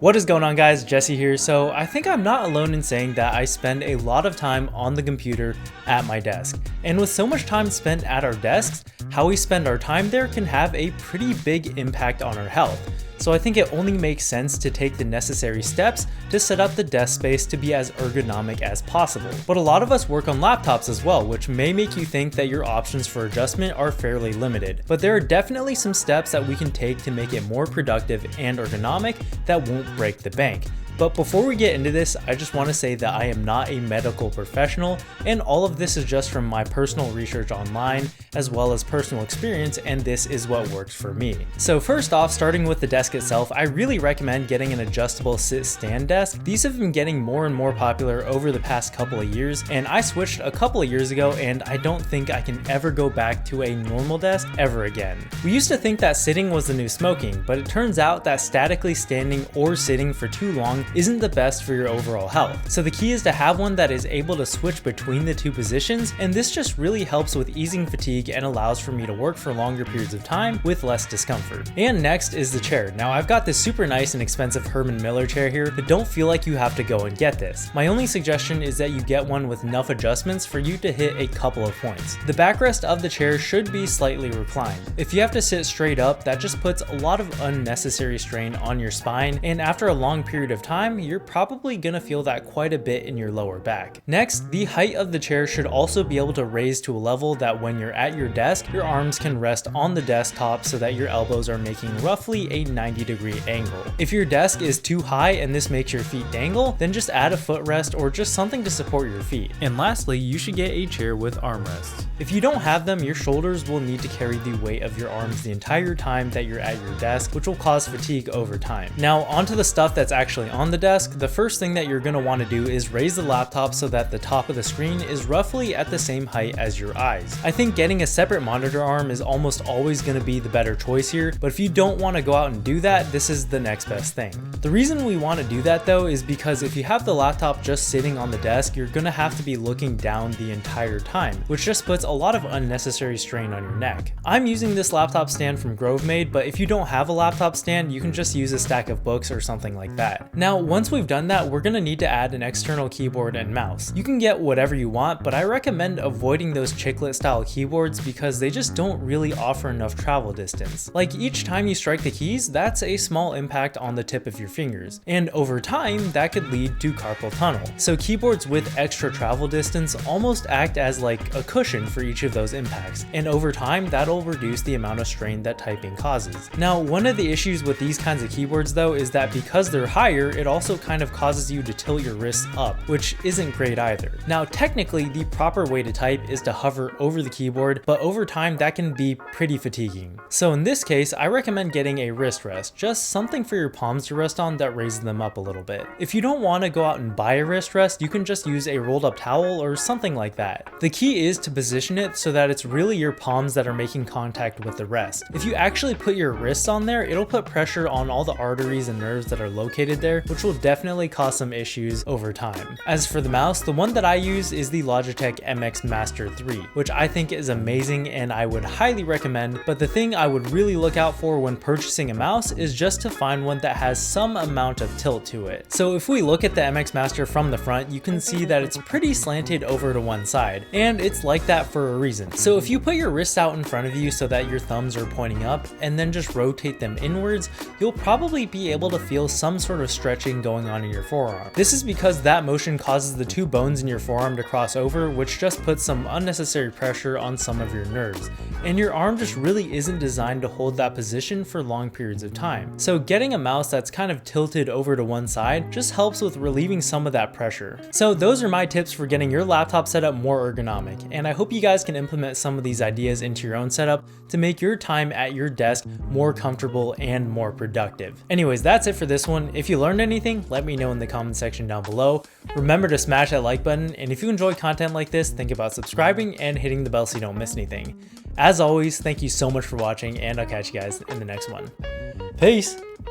What is going on, guys? Jesse here. So I think I'm not alone in saying that I spend a lot of time on the computer at my desk. And with so much time spent at our desks, how we spend our time there can have a pretty big impact on our health. So I think it only makes sense to take the necessary steps to set up the desk space to be as ergonomic as possible. But a lot of us work on laptops as well, which may make you think that your options for adjustment are fairly limited. But there are definitely some steps that we can take to make it more productive and ergonomic that won't break the bank. But before we get into this, I just want to say that I am not a medical professional, and all of this is just from my personal research online as well as personal experience, and this is what works for me. So first off, starting with the desk itself, I really recommend getting an adjustable sit-stand desk. These have been getting more and more popular over the past couple of years, and I switched a couple of years ago, and I don't think I can ever go back to a normal desk ever again. We used to think that sitting was the new smoking, but it turns out that statically standing or sitting for too long isn't the best for your overall health. So the key is to have one that is able to switch between the two positions, and this just really helps with easing fatigue and allows for me to work for longer periods of time with less discomfort. And next is the chair. Now I've got this super nice and expensive Herman Miller chair here, but don't feel like you have to go and get this. My only suggestion is that you get one with enough adjustments for you to hit a couple of points. The backrest of the chair should be slightly reclined. If you have to sit straight up, that just puts a lot of unnecessary strain on your spine, and after a long period of time, you're probably gonna feel that quite a bit in your lower back. Next, the height of the chair should also be able to raise to a level that when you're at your desk, your arms can rest on the desktop so that your elbows are making roughly a 90-degree angle. If your desk is too high and this makes your feet dangle, then just add a footrest or just something to support your feet. And lastly, you should get a chair with armrests. If you don't have them, your shoulders will need to carry the weight of your arms the entire time that you're at your desk, which will cause fatigue over time. Now, onto the stuff that's actually on the desk. The first thing that you're going to want to do is raise the laptop so that the top of the screen is roughly at the same height as your eyes. I think getting a separate monitor arm is almost always going to be the better choice here, but if you don't want to go out and do that, this is the next best thing. The reason we want to do that though is because if you have the laptop just sitting on the desk, you're going to have to be looking down the entire time, which just puts a lot of unnecessary strain on your neck. I'm using this laptop stand from Grovemade, but if you don't have a laptop stand, you can just use a stack of books or something like that. Now, once we've done that, we're going to need to add an external keyboard and mouse. You can get whatever you want, but I recommend avoiding those chiclet style keyboards because they just don't really offer enough travel distance. Like each time you strike the keys, that's a small impact on the tip of your fingers, and over time that could lead to carpal tunnel. So keyboards with extra travel distance almost act as like a cushion for each of those impacts, and over time that'll reduce the amount of strain that typing causes. Now, one of the issues with these kinds of keyboards though is that because they're higher, it also kind of causes you to tilt your wrists up, which isn't great either. Now, technically the proper way to type is to hover over the keyboard, but over time that can be pretty fatiguing. So in this case, I recommend getting a wrist rest, just something for your palms to rest on that raises them up a little bit. If you don't want to go out and buy a wrist rest, you can just use a rolled up towel or something like that. The key is to position it so that it's really your palms that are making contact with the rest. If you actually put your wrists on there, it'll put pressure on all the arteries and nerves that are located there, which will definitely cause some issues over time. As for the mouse, the one that I use is the Logitech MX Master 3, which I think is amazing and I would highly recommend, but the thing I would really look out for when purchasing a mouse is just to find one that has some amount of tilt to it. So if we look at the MX Master from the front, you can see that it's pretty slanted over to one side, and it's like that for a reason. So if you put your wrists out in front of you so that your thumbs are pointing up and then just rotate them inwards, you'll probably be able to feel some sort of stretching going on in your forearm. This is because that motion causes the two bones in your forearm to cross over, which just puts some unnecessary pressure on some of your nerves. And your arm just really isn't designed to hold that position for long periods of time. So getting a mouse that's kind of tilted over to one side just helps with relieving some of that pressure. So those are my tips for getting your laptop setup more ergonomic, and I hope you guys can implement some of these ideas into your own setup to make your time at your desk more comfortable and more productive. Anyways, that's it for this one. If you learned anything, let me know in the comment section down below. Remember to smash that like button, and if you enjoy content like this, think about subscribing and hitting the bell so you don't miss anything. As always, thank you so much for watching, and I'll catch you guys in the next one. Peace!